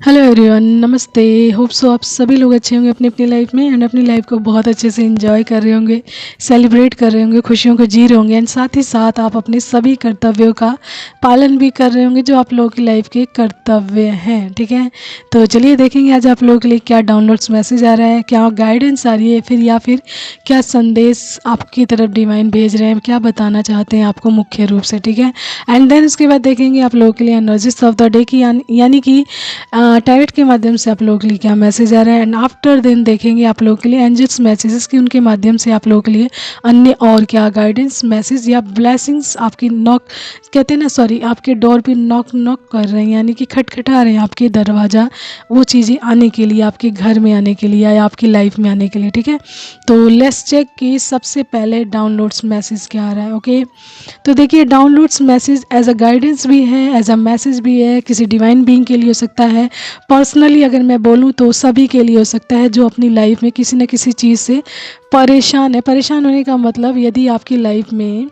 Hello everyone, नमस्ते। Hope so आप सभी लोग अच्छे होंगे अपनी अपनी लाइफ में एंड अपनी लाइफ को बहुत अच्छे से एंजॉय कर रहे होंगे, सेलिब्रेट कर रहे होंगे, खुशियों को जी रहे होंगे एंड साथ ही साथ आप अपने सभी कर्तव्यों का पालन भी कर रहे होंगे जो आप लोगों की लाइफ के कर्तव्य हैं। ठीक है, तो चलिए देखेंगे आज आप लोगों के लिए क्या डाउनलोड्स मैसेज आ रहा है, क्या गाइडेंस आ रही है, फिर या फिर क्या संदेश आपकी तरफ डिवाइन भेज रहे हैं, क्या बताना चाहते हैं आपको मुख्य रूप से। ठीक है, एंड देन उसके बाद देखेंगे आप लोगों के लिए एनर्जीज ऑफ द डे की, यानी कि टैरेट के माध्यम से आप लोगों के लिए क्या मैसेज आ रहा है। एंड आफ्टर देन देखेंगे आप लोगों के लिए एंजल्स मैसेजेस की, उनके माध्यम से आप लोगों के लिए अन्य और क्या गाइडेंस मैसेज या ब्लेसिंग्स आपकी नॉक कहते हैं ना, सॉरी, आपके डोर पे नॉक नॉक कर रहे हैं, यानी कि खटखटा रहे हैं आपके दरवाज़ा, वो चीज़ें आने के लिए, आपके घर में आने के लिए या आपकी लाइफ में आने के लिए। ठीक है, तो लेट्स चेक कि सबसे पहले डाउनलोड्स मैसेज क्या आ रहा है। ओके, तो देखिए downloads message as a guidance भी है, एज अ मैसेज भी है, किसी डिवाइन बीइंग के लिए हो सकता है, पर्सनली अगर मैं बोलूँ तो सभी के लिए हो सकता है जो अपनी लाइफ में किसी न किसी चीज़ से परेशान है। परेशान होने का मतलब, यदि आपकी लाइफ में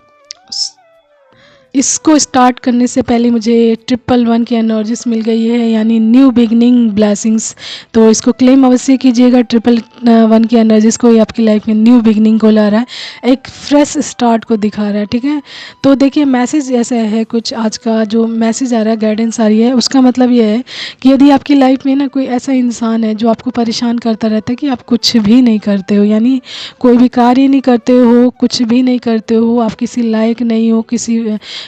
इसको स्टार्ट करने से पहले मुझे 111 की एनर्जीज मिल गई है, यानी न्यू बिगनिंग ब्लेसिंग्स। तो इसको क्लेम अवश्य कीजिएगा, 111 की एनर्जीज को, ये आपकी लाइफ में न्यू बिगनिंग को ला रहा है, एक फ्रेश स्टार्ट को दिखा रहा है। ठीक है, तो देखिए मैसेज ऐसा है, कुछ आज का जो मैसेज आ रहा है, गाइडेंस आ रही है, उसका मतलब ये है कि यदि आपकी लाइफ में ना कोई ऐसा इंसान है जो आपको परेशान करता रहता है कि आप कुछ भी नहीं करते हो, यानी कोई भी कार्य नहीं करते हो, कुछ भी नहीं करते हो, आप किसी लायक नहीं हो,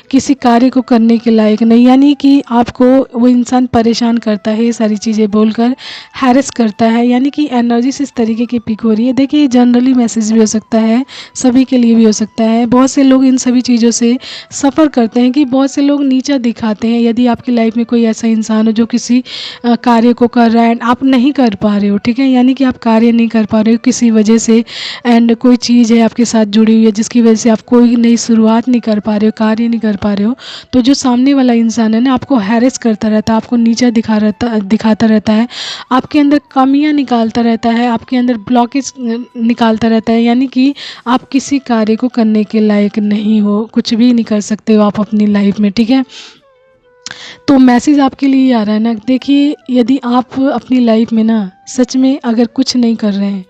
किसी कार्य को करने के लायक नहीं, यानी कि आपको वो इंसान परेशान करता है, ये सारी चीज़ें बोलकर हैरेस करता है, यानी कि एनर्जीज इस तरीके की पिक हो रही है। देखिए जनरली मैसेज भी हो सकता है, सभी के लिए भी हो सकता है। बहुत से लोग इन सभी चीज़ों से सफ़र करते हैं कि बहुत से लोग नीचा दिखाते हैं। यदि आपकी लाइफ में कोई ऐसा इंसान हो जो किसी कार्य को कर रहा है एंड आप नहीं कर पा रहे हो, ठीक है, यानी कि आप कार्य नहीं कर पा रहे हो किसी वजह से, एंड कोई चीज़ है आपके साथ जुड़ी हुई है जिसकी वजह से आप कोई नई शुरुआत नहीं कर पा रहे हो, कार्य नहीं कर पा रहे हो, तो जो सामने वाला इंसान है ना, आपको हैरेस करता रहता है, आपको नीचा दिखाता रहता है, आपके अंदर कमियां निकालता रहता है, आपके अंदर ब्लॉकेज निकालता रहता है, यानी कि आप किसी कार्य को करने के लायक नहीं हो, कुछ भी नहीं कर सकते हो आप अपनी लाइफ में। ठीक है, तो मैसेज आपके लिए आ रहा है ना, देखिए यदि आप अपनी लाइफ में ना सच में अगर कुछ नहीं कर रहे हैं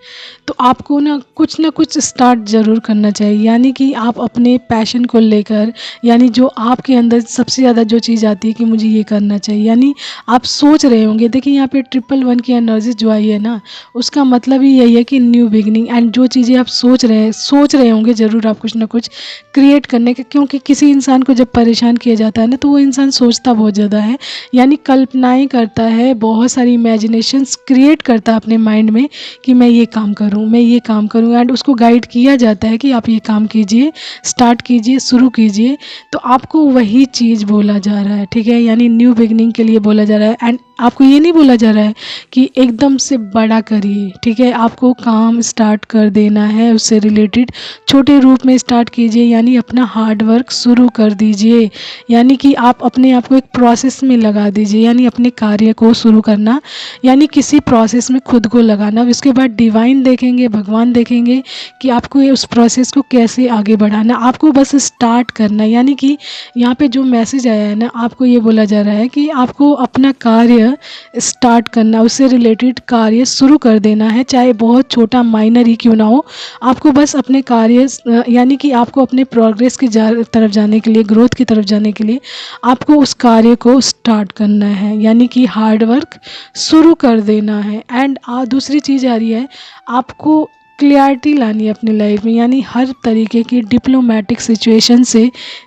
तो आपको ना कुछ स्टार्ट ज़रूर करना चाहिए, यानी कि आप अपने पैशन को लेकर, यानी जो आपके अंदर सबसे ज़्यादा जो चीज़ आती है कि मुझे ये करना चाहिए, यानी आप सोच रहे होंगे। देखिए यहाँ पे 111 की एनर्जी जो आई है ना, उसका मतलब ही यही है कि न्यू बिगनिंग, एंड जो चीज़ें आप सोच रहे होंगे ज़रूर आप कुछ ना कुछ क्रिएट करने के, क्योंकि किसी इंसान को जब परेशान किया जाता है ना तो वो इंसान सोचता बहुत ज़्यादा है, यानी कल्पनाएँ करता है, बहुत सारी इमेजिनेशंस क्रिएट करता है अपने माइंड में कि मैं ये काम करूं, मैं ये काम करूं, एंड उसको गाइड किया जाता है कि आप ये काम कीजिए, स्टार्ट कीजिए, शुरू कीजिए, तो आपको वही चीज़ बोला जा रहा है। ठीक है, यानी न्यू बिगनिंग के लिए बोला जा रहा है, एंड आपको ये नहीं बोला जा रहा है कि एकदम से बड़ा करिए। ठीक है, आपको काम स्टार्ट कर देना है, उससे रिलेटेड छोटे रूप में स्टार्ट कीजिए, यानी अपना हार्ड वर्क शुरू कर दीजिए, यानी कि आप अपने आप को एक प्रोसेस में लगा दीजिए, यानी अपने कार्य को शुरू करना, यानी किसी प्रोसेस में खुद को लगाना। उसके बाद डिवाइन देखेंगे, भगवान देखेंगे कि आपको ये उस प्रोसेस को कैसे आगे बढ़ाना, आपको बस स्टार्ट करना, यानी कि यहाँ पे जो मैसेज आया है ना, आपको ये बोला जा रहा है कि आपको अपना कार्य स्टार्ट करना, उससे रिलेटेड कार्य शुरू कर देना है, चाहे बहुत छोटा माइनर ही क्यों ना हो, आपको बस अपने कार्य यानी कि आपको अपने प्रोग्रेस की तरफ जाने के लिए, ग्रोथ की तरफ जाने के लिए आपको उस कार्य को स्टार्ट करना है, यानी कि हार्ड वर्क शुरू कर देना है। एंड दूसरी चीज़ आ रही है, आपको क्लियरिटी लानी है अपनी लाइफ में, यानी हर तरीके की डिप्लोमेटिक सिचुएशन से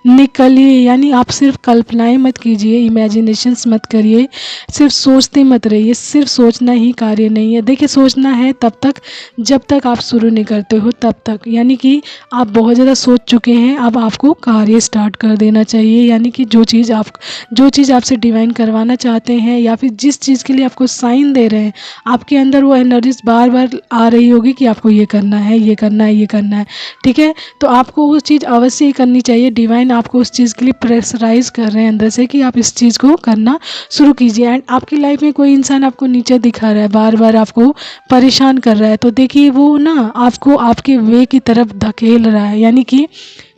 निकलिए, यानी आप सिर्फ कल्पनाएं मत कीजिए, इमेजिनेशंस मत करिए, सिर्फ सोचते मत रहिए, सिर्फ सोचना ही कार्य नहीं है। देखिए सोचना है तब तक जब तक आप शुरू नहीं करते हो, तब तक, यानी कि आप बहुत ज़्यादा सोच चुके हैं, अब आपको कार्य स्टार्ट कर देना चाहिए, यानी कि जो चीज़ आपसे डिवाइन करवाना चाहते हैं या फिर जिस चीज़ के लिए आपको साइन दे रहे हैं, आपके अंदर वो एनर्जीज बार बार आ रही होगी कि आपको ये करना है, ये करना है, ये करना है। ठीक है, तो आपको वो चीज़ अवश्य ही करनी चाहिए। डिवाइन आपको उस चीज़ के लिए प्रेशराइज कर रहे हैं अंदर से कि आप इस चीज़ को करना शुरू कीजिए। एंड आपकी लाइफ में कोई इंसान आपको नीचे दिखा रहा है, बार बार आपको परेशान कर रहा है, तो देखिए वो ना आपको आपके वे की तरफ धकेल रहा है, यानी कि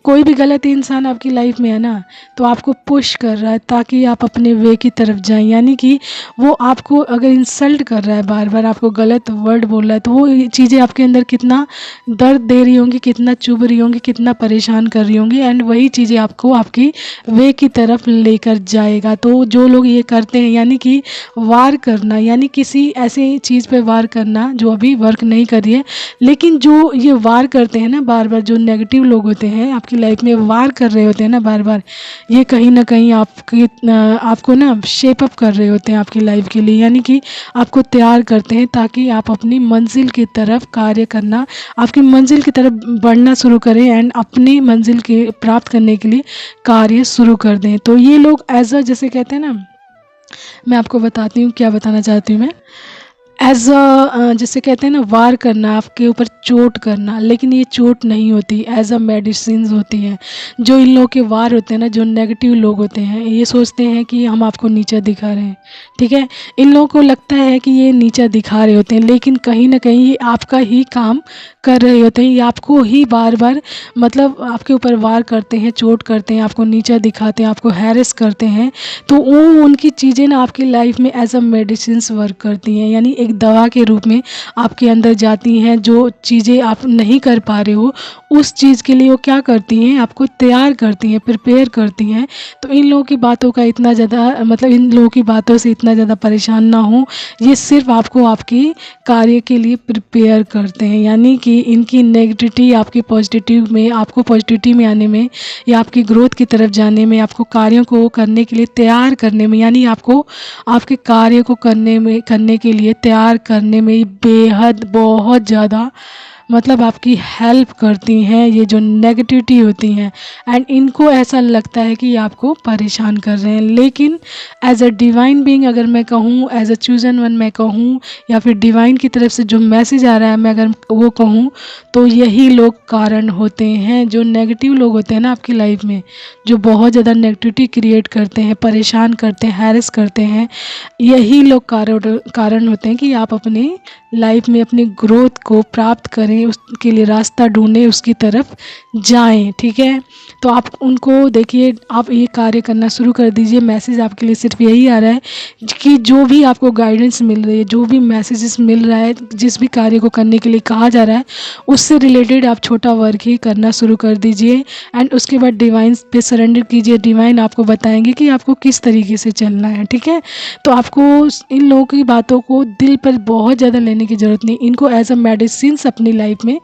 कोई भी गलत इंसान आपकी लाइफ में है ना, तो आपको पुश कर रहा है ताकि आप अपने वे की तरफ जाएं। यानी कि वो आपको अगर इंसल्ट कर रहा है, बार बार आपको गलत वर्ड बोल रहा है, तो वो चीज़ें आपके अंदर कितना दर्द दे रही होंगी, कितना चुभ रही होंगी, कितना परेशान कर रही होंगी, एंड वही चीज़ें आपको आपकी वे की तरफ लेकर जाएगा। तो जो लोग ये करते हैं, यानी कि वार करना, यानी किसी ऐसे चीज़ पे वार करना जो अभी वर्क नहीं कर रही है, लेकिन जो ये वार करते हैं ना बार बार, जो नेगेटिव लोग होते हैं आपकी लाइफ में वार कर रहे होते हैं ना बार बार, ये कहीं ना कहीं आपको ना शेप अप कर रहे होते हैं आपकी लाइफ के लिए। यानी कि आपको तैयार करते हैं ताकि आप अपनी मंजिल की तरफ कार्य करना, आपकी मंजिल की तरफ बढ़ना शुरू करें एंड अपनी मंजिल के प्राप्त करने के लिए कार्य शुरू कर दें। तो ये लोग एज अ, जैसे कहते हैं ना, मैं आपको बताती हूँ क्या बताना चाहती हूँ मैं, एज अ, जैसे कहते हैं ना वार करना, आपके ऊपर चोट करना, लेकिन ये चोट नहीं होती, एज अ मेडिसिन होती हैं। जो इन लोगों के वार होते हैं ना, जो नेगेटिव लोग होते हैं, ये सोचते हैं कि हम आपको नीचा दिखा रहे हैं, ठीक है। इन लोगों को लगता है कि ये नीचा दिखा रहे होते हैं, लेकिन कहीं ना कहीं ये आपका ही काम कर रहे होते हैं। ये आपको ही बार बार मतलब आपके ऊपर वार करते हैं, चोट करते हैं, आपको नीचा दिखाते हैं, आपको हैरेस करते हैं। तो वो उनकी चीज़ें ना आपकी लाइफ में एज अ मेडिसिन वर्क करती हैं, यानी एक दवा के रूप में आपके अंदर जाती हैं। जो चीज़ें आप नहीं कर पा रहे हो, उस चीज़ के लिए वो क्या करती हैं, आपको तैयार करती हैं, प्रिपेयर करती हैं। तो इन लोगों की बातों का इतना ज़्यादा मतलब इन लोगों की बातों से इतना ज़्यादा परेशान ना हो, ये सिर्फ आपको आपकी कार्य के लिए प्रिपेयर करते हैं। यानी कि इनकी नेगेटिविटी आपकी पॉजिटिव में, आपको पॉजिटिविटी में आने में, या आपकी ग्रोथ की तरफ जाने में, आपको कार्यों को करने के लिए तैयार करने में, यानी आपको आपके कार्य को करने के लिए तैयार करने में बेहद बहुत ज़्यादा मतलब आपकी हेल्प करती हैं ये जो नेगेटिविटी होती हैं। एंड इनको ऐसा लगता है कि ये आपको परेशान कर रहे हैं, लेकिन एज अ डिवाइन बीइंग अगर मैं कहूँ, एज अ चूजन वन मैं कहूँ, या फिर डिवाइन की तरफ से जो मैसेज आ रहा है मैं अगर वो कहूँ, तो यही लोग कारण होते हैं। जो नेगेटिव लोग होते हैं ना आपकी लाइफ में, जो बहुत ज़्यादा नेगेटिविटी क्रिएट करते हैं, परेशान करते हैं, हैरेस करते हैं, यही लोग कारण होते हैं कि आप अपनी लाइफ में अपनी ग्रोथ को प्राप्त करें, उसके लिए रास्ता ढूंढें, उसकी तरफ जाएं, ठीक है। तो आप उनको देखिए, आप ये कार्य करना शुरू कर दीजिए। मैसेज आपके लिए सिर्फ यही आ रहा है कि जो भी आपको गाइडेंस मिल रही है, जो भी मैसेजेस मिल रहा है, जिस भी कार्य को करने के लिए कहा जा रहा है, उससे रिलेटेड आप छोटा वर्क ही करना शुरू कर दीजिए एंड उसके बाद डिवाइन पे सरेंडर कीजिए। डिवाइन आपको बताएंगे कि आपको किस तरीके से चलना है, ठीक है। तो आपको इन लोगों की बातों को दिल पर बहुत ज़्यादा लेने की ज़रूरत नहीं, इनको एज अ मेडिसिन अपनी लाइफ में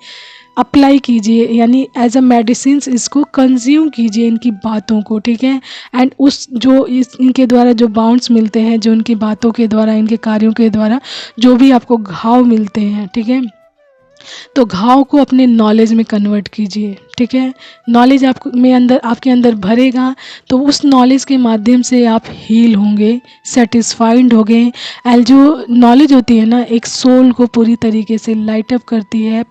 अप्लाई कीजिए, यानी एज अ मेडिसिन इसको कंज्यूम कीजिए इनकी बातों को, ठीक है। एंड उस जो इनके द्वारा जो बाउंड्स मिलते हैं, जो इनकी बातों के द्वारा, इनके कार्यों के द्वारा जो भी आपको घाव मिलते हैं, ठीक है, तो घाव को अपने नॉलेज में कन्वर्ट कीजिए, ठीक है। नॉलेज आपके अंदर भरेगा, तो उस नॉलेज के माध्यम से आप हील होंगे, सेटिस्फाइड होंगे। एंड जो नॉलेज होती है ना, एक सोल को पूरी तरीके से लाइट अप करती है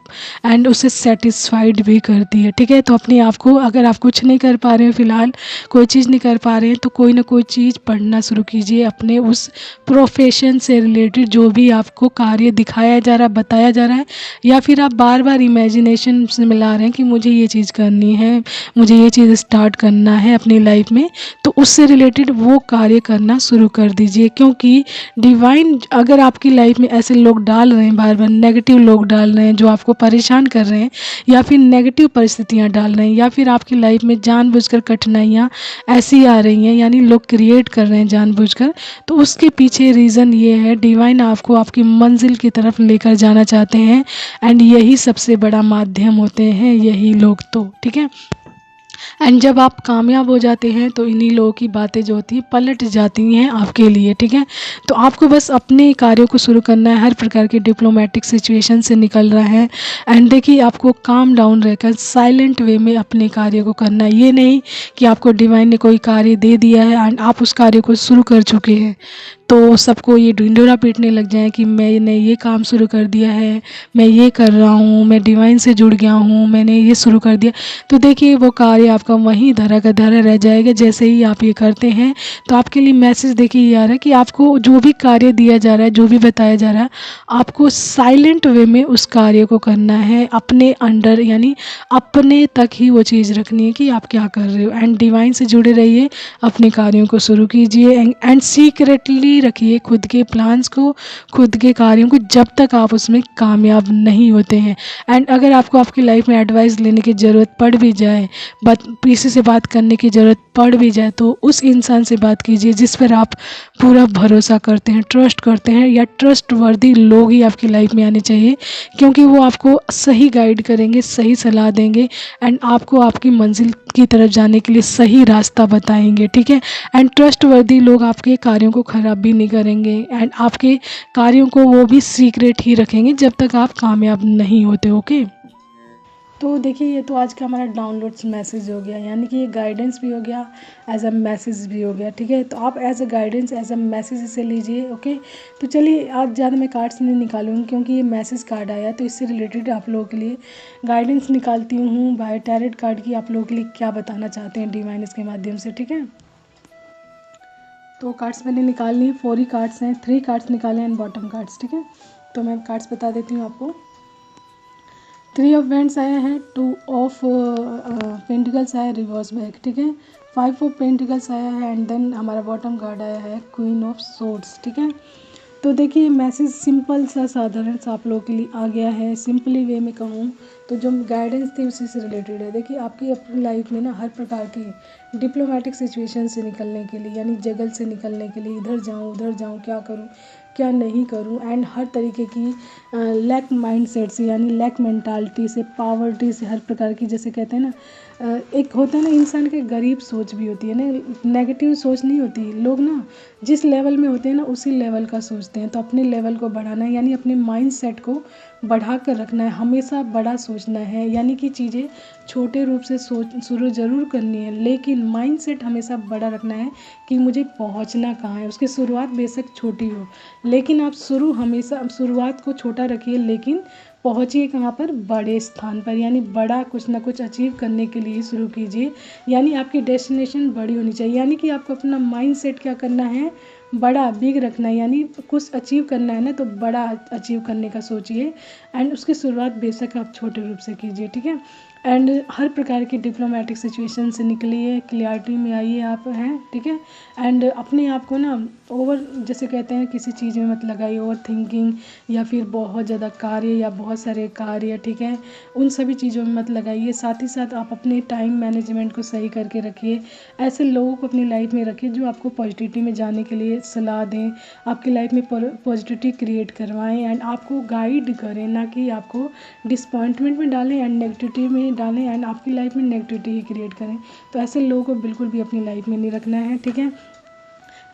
एंड उसे सेटिस्फाइड भी करती है, ठीक है। तो अपने आप को, अगर आप कुछ नहीं कर पा रहे हैं, फ़िलहाल कोई चीज़ नहीं कर पा रहे हैं, तो कोई ना कोई चीज़ पढ़ना शुरू कीजिए अपने उस प्रोफेशन से रिलेटेड, जो भी आपको कार्य दिखाया जा रहा है, बताया जा रहा है, या फिर आप बार बार इमेजिनेशन से मिला रहे हैं कि मुझे ये चीज़ करनी है, मुझे ये चीज़ स्टार्ट करना है अपनी लाइफ में, तो उससे रिलेटेड वो कार्य करना शुरू कर दीजिए। क्योंकि डिवाइन अगर आपकी लाइफ में ऐसे लोग डाल रहे हैं, बार बार नेगेटिव लोग डाल रहे हैं जो आपको परेशान कर रहे हैं, या फिर नेगेटिव परिस्थितियाँ डाल रहे हैं, या फिर आपकी लाइफ में जानबूझकर कठिनाइयाँ ऐसी आ रही हैं, यानी लोग क्रिएट कर रहे हैं जानबूझकर, तो उसके पीछे रीज़न ये है, डिवाइन आपको आपकी मंजिल की तरफ लेकर जाना चाहते हैं। एंड यही सबसे बड़ा माध्यम होते हैं यही लोग, तो ठीक है। एंड जब आप कामयाब हो जाते हैं तो इन्हीं लोगों की बातें जो होती हैं पलट जाती हैं आपके लिए, ठीक है। तो आपको बस अपने कार्यों को शुरू करना है, हर प्रकार की डिप्लोमेटिक सिचुएशन से निकल रहा है। एंड देखिए, आपको काम डाउन रहकर साइलेंट वे में अपने कार्य को करना है। ये नहीं कि आपको डिवाइन ने कोई कार्य दे दिया है एंड आप उस कार्य को शुरू कर चुके हैं, तो सबको ये ढिंढोरा पीटने लग जाएं कि मैंने ये काम शुरू कर दिया है, मैं ये कर रहा हूँ, मैं डिवाइन से जुड़ गया हूँ, मैंने ये शुरू कर दिया। तो देखिए वो कार्य आपका वहीं धरा का धरा रह जाएगा। जैसे ही आप ये करते हैं तो आपके लिए मैसेज देखिए ये आ रहा है कि आपको जो भी कार्य दिया जा रहा है, जो भी बताया जा रहा है, आपको साइलेंट वे में उस कार्य को करना है, अपने अंडर यानी अपने तक ही वो चीज़ रखनी है कि आप क्या कर रहे हो। एंड डिवाइन से जुड़े रहिए, अपने कार्यों को शुरू कीजिए एंड सीक्रेटली रखिए खुद के प्लान्स को, खुद के कार्यों को, जब तक आप उसमें कामयाब नहीं होते हैं। एंड अगर आपको आपकी लाइफ में एडवाइस लेने की ज़रूरत पड़ भी जाए, किसी से बात करने की ज़रूरत पड़ भी जाए, तो उस इंसान से बात कीजिए जिस पर आप पूरा भरोसा करते हैं, ट्रस्ट करते हैं, या ट्रस्ट वर्दी लोग ही आपकी लाइफ में आने चाहिए, क्योंकि वो आपको सही गाइड करेंगे, सही सलाह देंगे एंड आपको आपकी मंजिल की तरफ जाने के लिए सही रास्ता बताएंगे, ठीक है। एंड ट्रस्ट वर्दी लोग आपके कार्यों को ख़राब भी नहीं करेंगे एंड आपके कार्यों को वो भी सीक्रेट ही रखेंगे जब तक आप कामयाब नहीं होते। ओके, तो देखिए ये तो आज का हमारा डाउनलोड्स मैसेज हो गया, यानी कि ये गाइडेंस भी हो गया, एज अ मैसेज भी हो गया, ठीक है। तो आप as a guidance, as a message इसे लीजिए। ओके, तो चलिए आज ज़्यादा मैं कार्ड्स नहीं निकालूंगी क्योंकि ये मैसेज कार्ड आया, तो इससे रिलेटेड आप लोगों के लिए गाइडेंस निकालती हूँ बाय टैरेट कार्ड की, आप लोगों के लिए क्या बताना चाहते हैं डिवाइन इसके माध्यम से, ठीक है। तो कार्ड्स मैंने निकाल ली, 4 ही कार्ड्स हैं, 3 कार्ड्स निकाले एंड बॉटम कार्ड्स, ठीक है। तो मैं कार्ड्स बता देती हूँ आपको। 3 ऑफ वेंट्स आया है, 2 ऑफ पेंटिकल्स आया रिवर्स बैक, ठीक है। 5 ऑफ पेंटिकल्स आया है एंड देन हमारा बॉटम कार्ड आया है क्वीन ऑफ सोर्ड्स, ठीक है। तो देखिए मैसेज सिंपल सा साधारण सा आप लोगों के लिए आ गया है। सिंपली वे में कहूँ तो जो गाइडेंस थी उसी से रिलेटेड है। देखिए आपकी अपनी लाइफ में ना हर प्रकार की डिप्लोमेटिक सिचुएशन से निकलने के लिए, यानी जगल से निकलने के लिए, इधर जाऊँ उधर जाऊँ, क्या करूँ क्या नहीं करूँ, एंड हर तरीके की लैक माइंडसेट से, यानी लैक मेंटालिटी से, पावर्टी से, हर प्रकार की, जैसे कहते हैं ना एक होता है ना इंसान के गरीब सोच भी होती है ना, नेगेटिव सोच नहीं होती। लोग ना जिस लेवल में होते हैं ना उसी लेवल का सोचते हैं। तो अपने लेवल को बढ़ाना है, यानी अपने माइंड सेट को बढ़ा कर रखना है, हमेशा बड़ा सोचना है, यानी कि चीज़ें छोटे रूप से सोच शुरू ज़रूर करनी है, लेकिन माइंड सेट हमेशा बड़ा रखना है कि मुझे पहुंचना कहाँ है। उसकी शुरुआत बेशक छोटी हो, लेकिन आप हमेशा शुरुआत को छोटा रखिए, लेकिन पहुंचिए कहाँ पर, बड़े स्थान पर, यानी बड़ा कुछ ना कुछ अचीव करने के लिए शुरू कीजिए। यानी आपकी डेस्टिनेशन बड़ी होनी चाहिए, यानी कि आपको अपना माइंड सेट क्या करना है, बड़ा बिग रखना है, यानी कुछ अचीव करना है ना तो बड़ा अचीव करने का सोचिए एंड उसकी शुरुआत बेशक आप छोटे रूप से कीजिए, ठीक है। एंड हर प्रकार की डिप्लोमेटिक सिचुएशन से निकलिए, क्लियरिटी में आइए आप हैं, ठीक है। एंड अपने आप को ना ओवर, जैसे कहते हैं किसी चीज़ में मत लगाइए ओवर थिंकिंग, या फिर बहुत ज़्यादा कार्य या बहुत सारे कार्य, ठीक है, उन सभी चीज़ों में मत लगाइए। साथ ही साथ आप अपने टाइम मैनेजमेंट को सही करके रखिए। ऐसे लोगों को अपनी लाइफ में रखिए जो आपको पॉजिटिविटी में जाने के लिए सलाह दें, आपकी लाइफ में पॉजिटिविटी क्रिएट करवाएं एंड आपको गाइड करें, ना कि आपको डिसपॉइंटमेंट में डालें एंड नेगेटिविटी में डालें एंड आपकी लाइफ में नेगेटिविटी ही क्रिएट करें। तो ऐसे लोगों को बिल्कुल भी अपनी लाइफ में नहीं रखना है, ठीक है।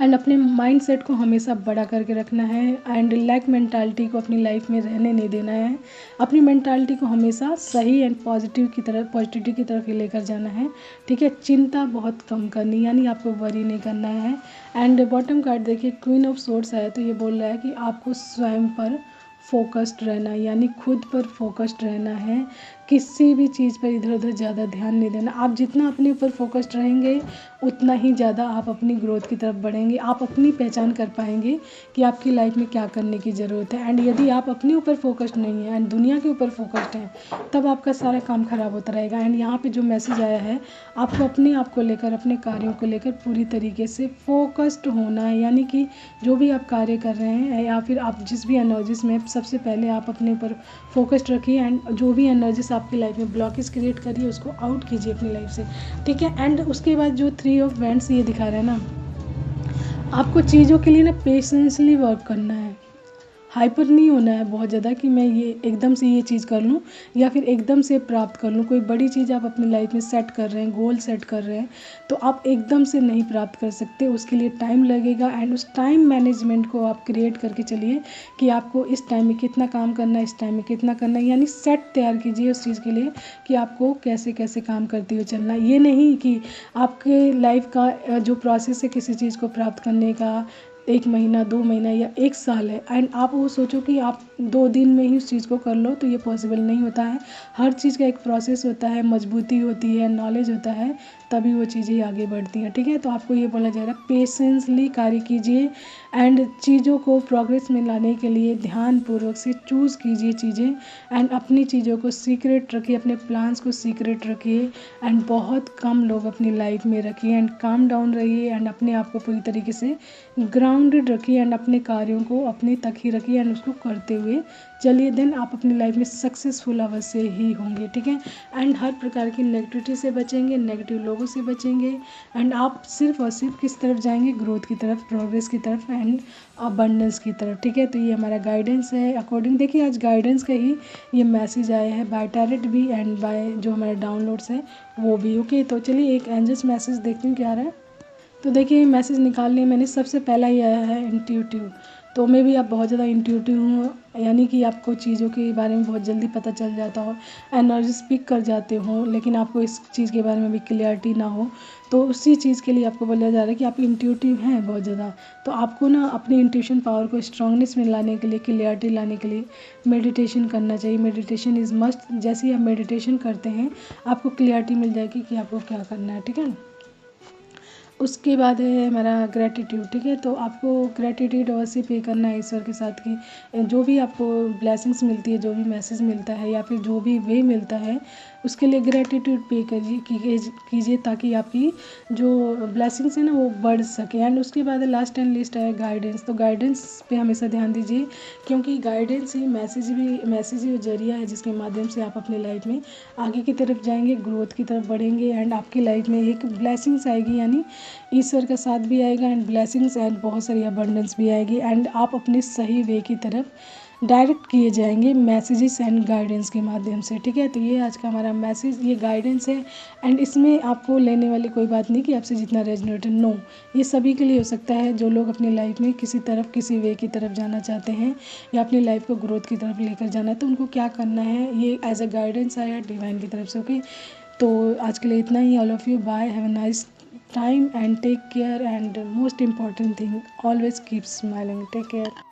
एंड अपने माइंड सेट को हमेशा बड़ा करके रखना है एंड लैक मेंटालिटी को अपनी लाइफ में रहने नहीं देना है। अपनी मेंटालिटी को हमेशा सही एंड पॉजिटिविटी की तरफ ही लेकर जाना है, ठीक है। चिंता बहुत कम करनी, यानी आपको वरी नहीं करना है। एंड बॉटम कार्ड देखिए क्वीन ऑफ सोर्ड्स है, तो ये बोल रहा है कि आपको स्वयं पर फोकस्ड रहना है, यानी खुद पर फोकस्ड रहना है, किसी भी चीज़ पर इधर उधर ज़्यादा ध्यान नहीं देना। आप जितना अपने ऊपर फोकस्ड रहेंगे उतना ही ज़्यादा आप अपनी ग्रोथ की तरफ बढ़ेंगे, आप अपनी पहचान कर पाएंगे कि आपकी लाइफ में क्या करने की ज़रूरत है। एंड यदि आप अपने ऊपर फोकस्ड नहीं है एंड दुनिया के ऊपर फोकस्ड हैं, तब आपका सारा काम खराब होता रहेगा। एंड यहाँ पे जो मैसेज आया है, आपको अपने आप को लेकर, अपने कार्यों को लेकर पूरी तरीके से फोकस्ड होना है, यानी कि जो भी आप कार्य कर रहे हैं या फिर आप जिस भी एनर्जीज में, सबसे पहले आप अपने ऊपर फोकस्ड रखिए एंड जो भी एनर्जीज आपकी लाइफ में ब्लॉकेज क्रिएट करिए उसको आउट कीजिए अपनी लाइफ से, ठीक है। एंड उसके बाद जो 3 ऑफ वेंट्स ये दिखा रहा है ना, आपको चीज़ों के लिए ना पेशेंसली वर्क करना है, हाइपर नहीं होना है बहुत ज़्यादा कि मैं ये एकदम से ये चीज़ कर लूँ या फिर एकदम से प्राप्त कर लूँ। कोई बड़ी चीज़ आप अपनी लाइफ में सेट कर रहे हैं, गोल सेट कर रहे हैं, तो आप एकदम से नहीं प्राप्त कर सकते, उसके लिए टाइम लगेगा। एंड उस टाइम मैनेजमेंट को आप क्रिएट करके चलिए कि आपको इस टाइम में कितना काम करना है, इस टाइम में कितना करना है, यानी सेट तैयार कीजिए उस चीज़ के लिए कि आपको कैसे कैसे काम करते हुए चलना है। ये नहीं कि आपके लाइफ का जो प्रोसेस है किसी चीज़ को प्राप्त करने का, 1 महीना, 2 महीना या 1 साल है, एंड आप वो सोचो कि आप 2 दिन में ही उस चीज़ को कर लो, तो ये पॉसिबल नहीं होता है। हर चीज़ का एक प्रोसेस होता है, मजबूती होती है, नॉलेज होता है, तभी वो चीज़ें आगे बढ़ती हैं, ठीक है। तो आपको ये बोला जा रहा है पेशेंसली कार्य कीजिए एंड चीज़ों को प्रोग्रेस में लाने के लिए ध्यानपूर्वक से चूज़ कीजिए चीज़ें, एंड अपनी चीज़ों को सीक्रेट रखिए, अपने प्लान्स को सीक्रेट रखिए, एंड बहुत कम लोग अपनी लाइफ में रखिए, एंड काम डाउन रहिए, एंड अपने आप को पूरी तरीके से ग्राउंडेड रखिए, एंड अपने कार्यों को अपने तक ही रखिए, एंड उसको करते हुए चलिए, देन आप अपनी लाइफ में सक्सेसफुल अवश्य ही होंगे, ठीक है। एंड हर प्रकार की नेगेटिविटी से बचेंगे, नेगेटिव लोगों से बचेंगे, एंड आप सिर्फ और सिर्फ किस तरफ जाएंगे, ग्रोथ की तरफ, प्रोग्रेस की तरफ, एंड अबंडेंस की तरफ, ठीक है। तो ये हमारा गाइडेंस है अकॉर्डिंग, देखिए आज गाइडेंस का ही ये मैसेज आया है बाय टैरेट भी एंड बाय जो हमारे डाउनलोड्स है वो भी, ओके। तो चलिए एक एंजल्स मैसेज देखती हूँ क्या आ रहा है। तो देखिए मैसेज निकाल लिया मैंने, सबसे पहला ही आया है इंट्यूटिव। तो मैं भी आप बहुत ज़्यादा इंट्यूटिव हूँ, यानी कि आपको चीज़ों के बारे में बहुत जल्दी पता चल जाता हो, एनर्जी स्पीक कर जाते हो, लेकिन आपको इस चीज़ के बारे में भी क्लियरिटी ना हो, तो उसी चीज़ के लिए आपको बोला जा रहा है कि आप इंट्यूटिव हैं बहुत ज़्यादा। तो आपको ना अपनी इंट्यूशन पावर को स्ट्रांगनेस में लाने के लिए, क्लियरिटी लाने के लिए मेडिटेशन करना चाहिए। Meditation is must. जैसे ही आप मेडिटेशन करते हैं आपको क्लियरिटी मिल जाएगी कि आपको क्या करना है, ठीक है। उसके बाद है हमारा ग्रैटिट्यूड, ठीक है। तो आपको ग्रैटिट्यूड अवश्य पे करना है ईश्वर के साथ कि जो भी आपको ब्लेसिंग्स मिलती है, जो भी मैसेज मिलता है या फिर जो भी वे मिलता है, उसके लिए ग्रैटिट्यूड पे कीजिए ताकि आपकी जो ब्लेसिंग्स है ना वो बढ़ सके। एंड उसके बाद लास्ट एंड लिस्ट है गाइडेंस। तो गाइडेंस पे हमेशा ध्यान दीजिए, क्योंकि गाइडेंस ही मैसेज ही जरिया है जिसके माध्यम से आप अपनी लाइफ में आगे की तरफ जाएंगे, ग्रोथ की तरफ बढ़ेंगे, एंड आपकी लाइफ में एक ब्लेसिंग्स आएगी, यानी ईश्वर का साथ भी आएगा, एंड ब्लेसिंग्स एंड बहुत सारी अबंडेंस भी आएगी, एंड आप अपने सही वे की तरफ डायरेक्ट किए जाएंगे मैसेजेस एंड गाइडेंस के माध्यम से, ठीक है। तो ये आज का हमारा मैसेज, ये गाइडेंस है, एंड इसमें आपको लेने वाली कोई बात नहीं कि आपसे जितना रेजोनेट है, नो, ये सभी के लिए हो सकता है जो लोग अपनी लाइफ में किसी तरफ, किसी वे की तरफ जाना चाहते हैं या अपनी लाइफ को ग्रोथ की तरफ लेकर जाना है, तो उनको क्या करना है, ये एज अ गाइडेंस आया डिवाइन की तरफ से, ओके। तो आज के लिए इतना ही। All of you bye, have a nice time and take care, and most important thing, always keep smiling. Take care.